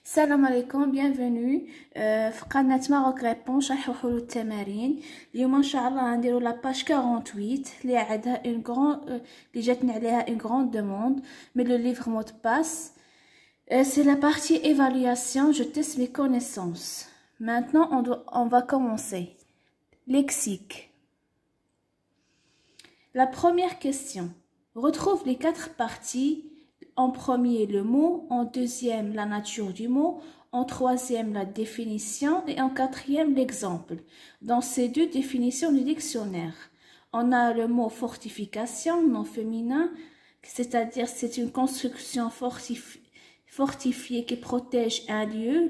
السلام عليكم bienvenue في قناة ماروك ريبون شرح وحلول التمارين. اليوم ان شاء الله غنديرو لا باج 48 اللي عندها اللي جاتني عليها une grande demande mais le livre mot de passe. C'est la partie évaluation, je teste mes connaissances. Maintenant on va commencer. Lexique. La première question. Retrouve les 4 parties. En premier, le mot. En deuxième, la nature du mot. En troisième, la définition. Et en quatrième, l'exemple. Dans ces 2 définitions du dictionnaire, on a le mot fortification, non féminin, c'est-à-dire c'est une construction fortifiée qui protège un lieu.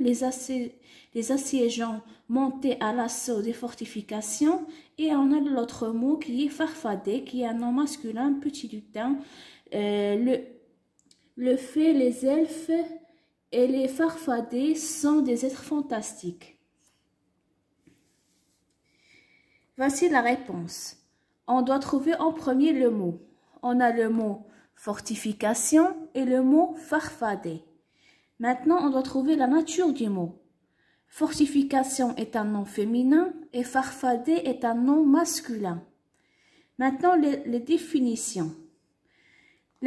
Les assiégeants montaient à l'assaut des fortifications. Et on a l'autre mot qui est farfadet, qui est un nom masculin, petit lutin. Le fée, les elfes et les farfadets sont des êtres fantastiques. Voici la réponse. On doit trouver en premier le mot. On a le mot fortification et le mot farfadet. Maintenant, on doit trouver la nature du mot. Fortification est un nom féminin et farfadet est un nom masculin. Maintenant, les définitions.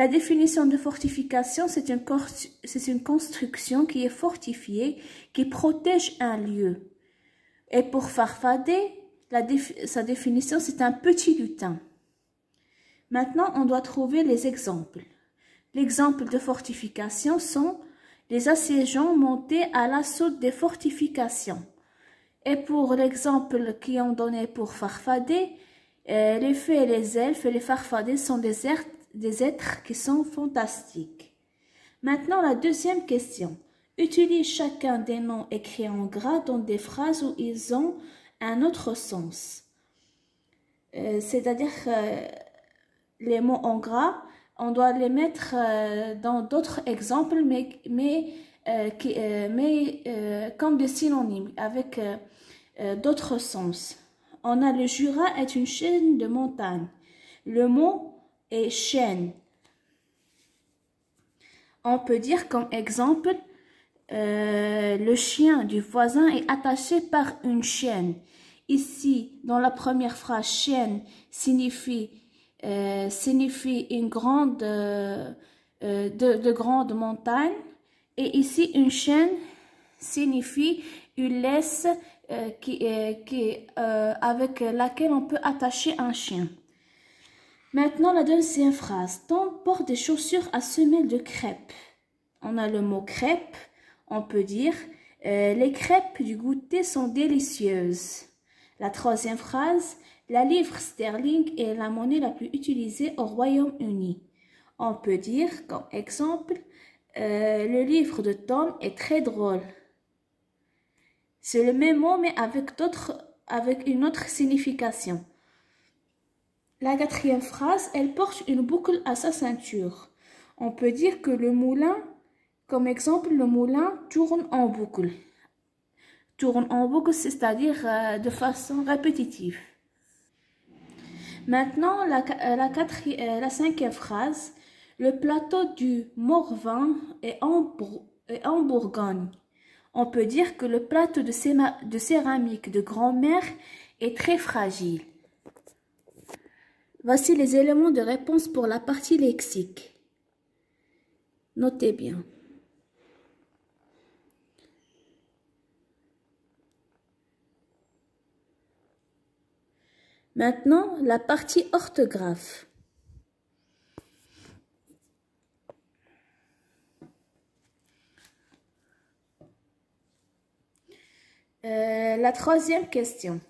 La définition de fortification, c'est une construction qui est fortifiée, qui protège un lieu. Et pour farfadet, sa définition, c'est un petit lutin. Maintenant, on doit trouver les exemples. L'exemple de fortification sont les assiégeants montés à l'assaut des fortifications. Et pour l'exemple qui ont donné pour farfadet, les fées et les elfes et les farfadets sont des êtres qui sont fantastiques. Maintenant, la deuxième question. Utilise chacun des noms écrits en gras dans des phrases où ils ont un autre sens. C'est-à-dire les mots en gras, on doit les mettre dans d'autres exemples, mais comme des synonymes, avec d'autres sens. On a le Jura est une chaîne de montagnes. Le mot et chaîne. On peut dire comme exemple, le chien du voisin est attaché par une chaîne. Ici, dans la première phrase, chaîne signifie une grande, de grandes montagnes. Et ici, une chaîne signifie une laisse avec laquelle on peut attacher un chien. Maintenant, la deuxième phrase. Tom porte des chaussures à semelles de crêpes. On a le mot crêpe. On peut dire les crêpes du goûter sont délicieuses. La troisième phrase. La livre sterling est la monnaie la plus utilisée au Royaume-Uni. On peut dire, comme exemple, le livre de Tom est très drôle. C'est le même mot, mais avec une autre signification. La quatrième phrase, elle porte une boucle à sa ceinture. On peut dire que le moulin, comme exemple, le moulin tourne en boucle. Tourne en boucle, c'est-à-dire de façon répétitive. Maintenant, la cinquième phrase, le plateau du Morvan est en Bourgogne. On peut dire que le plateau de céramique de grand-mère est très fragile. Voici les éléments de réponse pour la partie lexique. Notez bien. Maintenant, la partie orthographe. La troisième question.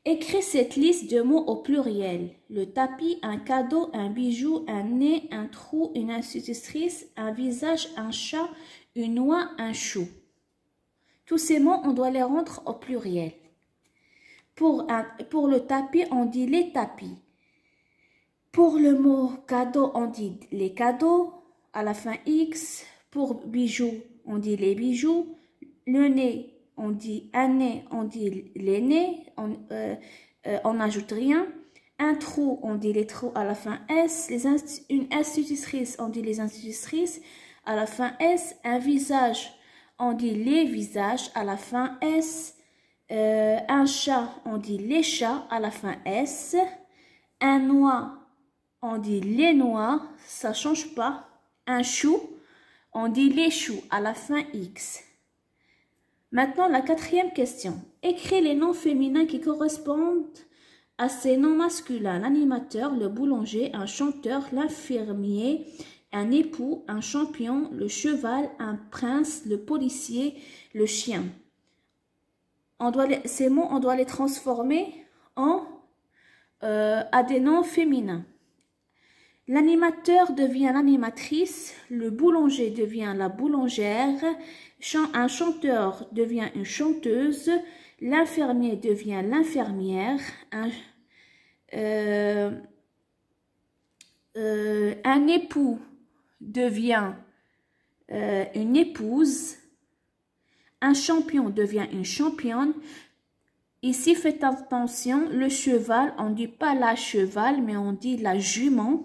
Écris cette liste de mots au pluriel. Le tapis, un cadeau, un bijou, un nez, un trou, une institutrice, un visage, un chat, une oie, un chou. Tous ces mots, on doit les rendre au pluriel. Pour le tapis, on dit les tapis. Pour le mot cadeau, on dit les cadeaux, à la fin X. Pour bijou, on dit les bijoux. Le nez, on dit un nez, on dit les nez, on n'ajoute rien. Un trou, on dit les trous à la fin S. Une institutrice, on dit les institutrices. à la fin S. Un visage, on dit les visages à la fin S. Un chat, on dit les chats à la fin S. Un noix, on dit les noix, ça change pas. Un chou, on dit les choux à la fin X. Maintenant, la quatrième question. Écris les noms féminins qui correspondent à ces noms masculins. L'animateur, le boulanger, un chanteur, l'infirmier, un époux, un champion, le cheval, un prince, le policier, le chien. Ces mots, on doit les transformer à des noms féminins. L'animateur devient l'animatrice, le boulanger devient la boulangère, un chanteur devient une chanteuse, l'infirmier devient l'infirmière, un époux devient une épouse, un champion devient une championne. Ici, faites attention, le cheval, on ne dit pas la cheval, mais on dit la jument.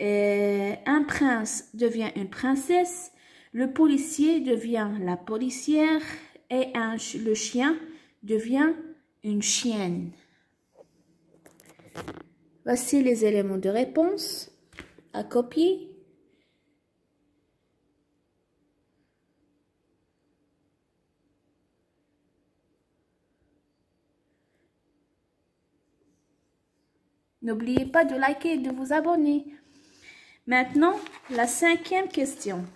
Un prince devient une princesse, le policier devient la policière et le chien devient une chienne. Voici les éléments de réponse à copier. N'oubliez pas de liker et de vous abonner. Maintenant, la cinquième question.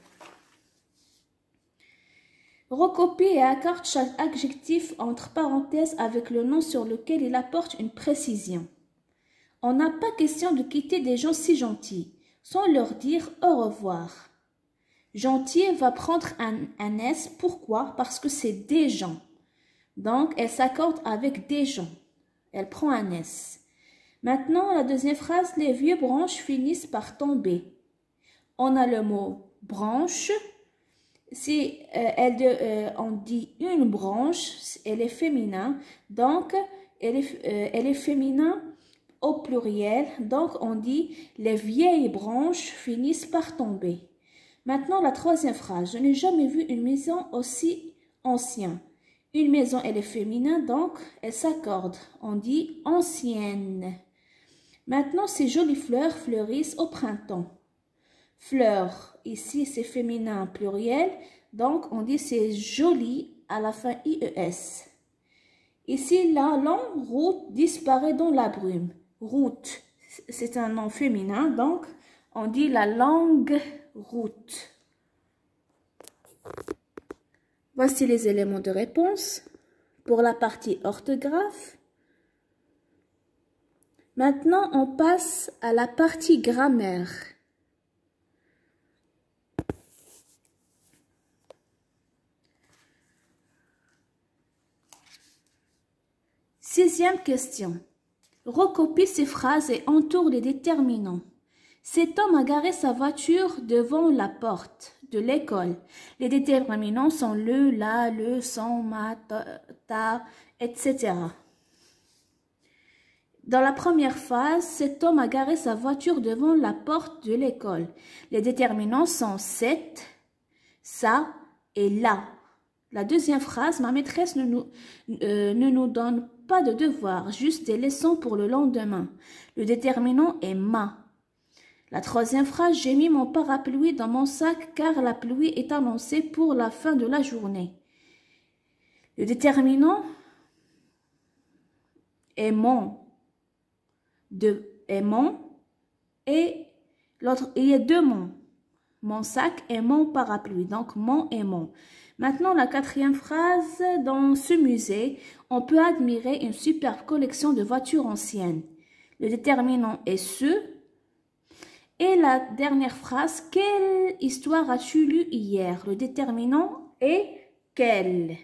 Recopie et accorde chaque adjectif entre parenthèses avec le nom sur lequel il apporte une précision. On n'a pas question de quitter des gens si gentils, sans leur dire au revoir. Gentil va prendre un S. Pourquoi? Parce que c'est des gens. Donc, elle s'accorde avec des gens. Elle prend un S. Maintenant, la deuxième phrase, les vieux branches finissent par tomber. On a le mot branche. Si on dit une branche, elle est féminin. Donc, elle est féminin au pluriel. Donc, on dit les vieilles branches finissent par tomber. Maintenant, la troisième phrase, je n'ai jamais vu une maison aussi ancienne. Une maison, elle est féminin, donc elle s'accorde. On dit ancienne. Maintenant, ces jolies fleurs fleurissent au printemps. Fleurs, ici c'est féminin pluriel, donc on dit c'est joli à la fin IES. Ici, la longue route disparaît dans la brume. Route, c'est un nom féminin, donc on dit la longue route. Voici les éléments de réponse pour la partie orthographe. Maintenant, on passe à la partie grammaire. Sixième question. Recopie ces phrases et entoure les déterminants. Cet homme a garé sa voiture devant la porte de l'école. Les déterminants sont le, la, le, son, ma, ta, etc. Dans la première phrase, cet homme a garé sa voiture devant la porte de l'école. Les déterminants sont cette, ça et là. La deuxième phrase, ma maîtresse ne nous donne pas de devoirs, juste des leçons pour le lendemain. Le déterminant est ma. La troisième phrase, j'ai mis mon parapluie dans mon sac car la pluie est annoncée pour la fin de la journée. Le déterminant est mon. Et l'autre, il y a deux mon. Mon sac et mon parapluie, donc mon et mon. Maintenant, la quatrième phrase, dans ce musée, on peut admirer une superbe collection de voitures anciennes. Le déterminant est ce. Et la dernière phrase, quelle histoire as-tu lu hier? Le déterminant est quelle.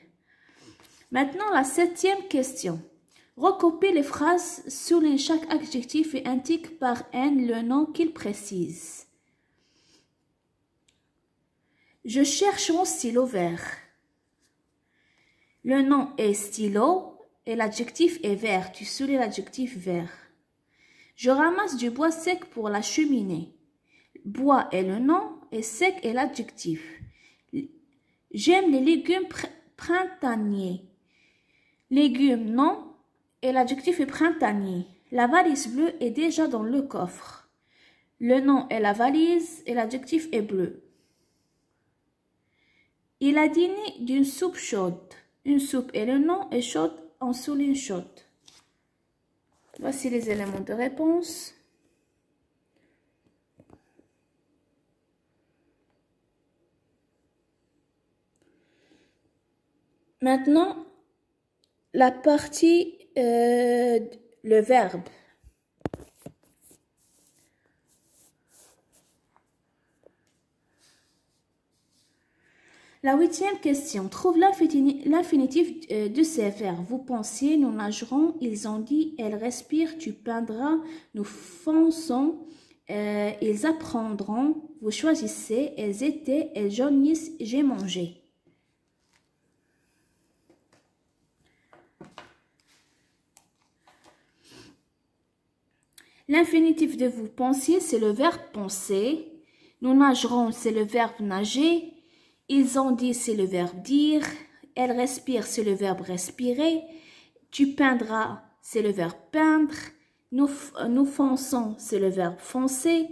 Maintenant, la septième question. Recopie les phrases, souligne chaque adjectif et indique par N le nom qu'il précise. Je cherche mon stylo vert. Le nom est stylo et l'adjectif est vert. Tu soulignes l'adjectif vert. Je ramasse du bois sec pour la cheminée. Bois est le nom et sec est l'adjectif. J'aime les légumes printaniers. Légumes, non, et l'adjectif est printanier. La valise bleue est déjà dans le coffre. Le nom est la valise et l'adjectif est bleu. Il a dîné d'une soupe chaude. Une soupe et le nom est chaude, on souligne chaude. Voici les éléments de réponse. Maintenant, la partie, le verbe. La 8e question. Trouve l'infinitif de ces verbes. Vous pensiez, nous nagerons, ils ont dit, elle respire, tu peindras, nous fonçons, ils apprendront, vous choisissez, elles étaient, elles jaunissent, j'ai mangé. L'infinitif de vous pensiez, c'est le verbe penser. Nous nagerons, c'est le verbe nager. Ils ont dit, c'est le verbe dire. Elle respire, c'est le verbe respirer. Tu peindras, c'est le verbe peindre. Nous fonçons, c'est le verbe foncer.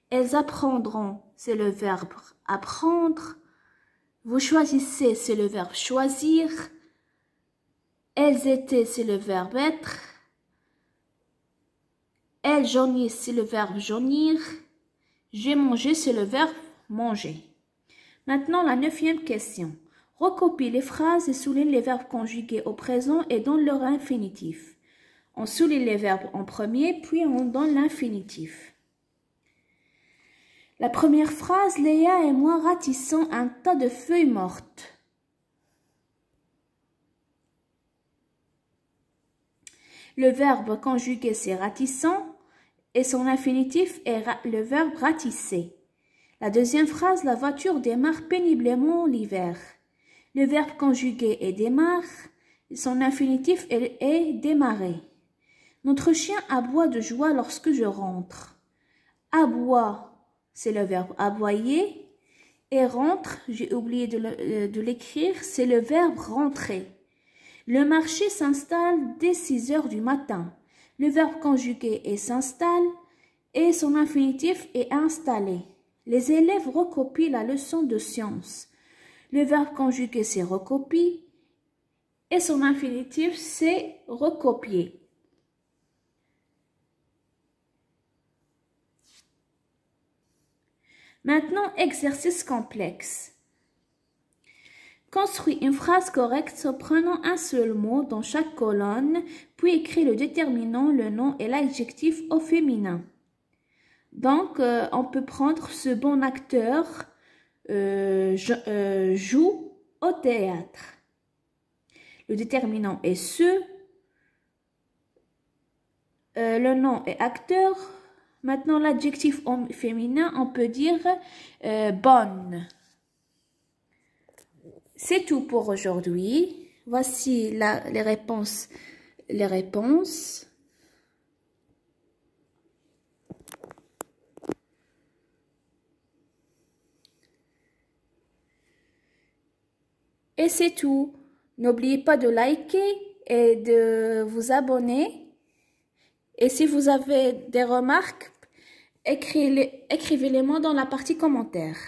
Elles apprendront, c'est le verbe apprendre. Vous choisissez, c'est le verbe choisir. Elles étaient, c'est le verbe être. Elles jaunissent, c'est le verbe jaunir. J'ai mangé, c'est le verbe manger. Maintenant, la 9e question. Recopie les phrases et souligne les verbes conjugués au présent et donne leur infinitif. On souligne les verbes en premier, puis on donne l'infinitif. La première phrase, Léa et moi ratissons un tas de feuilles mortes. Le verbe conjugué, c'est ratissant et son infinitif est le verbe ratisser. La deuxième phrase, la voiture démarre péniblement l'hiver. Le verbe conjugué est démarre, son infinitif est démarrer. Notre chien aboie de joie lorsque je rentre. Aboie, c'est le verbe aboyer. Et rentre, j'ai oublié de l'écrire, c'est le verbe rentrer. Le marché s'installe dès 6 heures du matin. Le verbe conjugué est s'installe et son infinitif est installé. Les élèves recopient la leçon de sciences. Le verbe conjugué c'est recopie et son infinitif c'est recopier. Maintenant, exercice complexe. Construis une phrase correcte en prenant un seul mot dans chaque colonne, puis écris le déterminant, le nom et l'adjectif au féminin. Donc, on peut prendre ce bon acteur joue au théâtre. Le déterminant est ce. Le nom est acteur. Maintenant, l'adjectif féminin, on peut dire bonne. C'est tout pour aujourd'hui. Voici les réponses. Et c'est tout. N'oubliez pas de liker et de vous abonner. Et si vous avez des remarques, écrivez-les-moi dans la partie commentaires.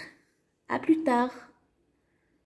À plus tard.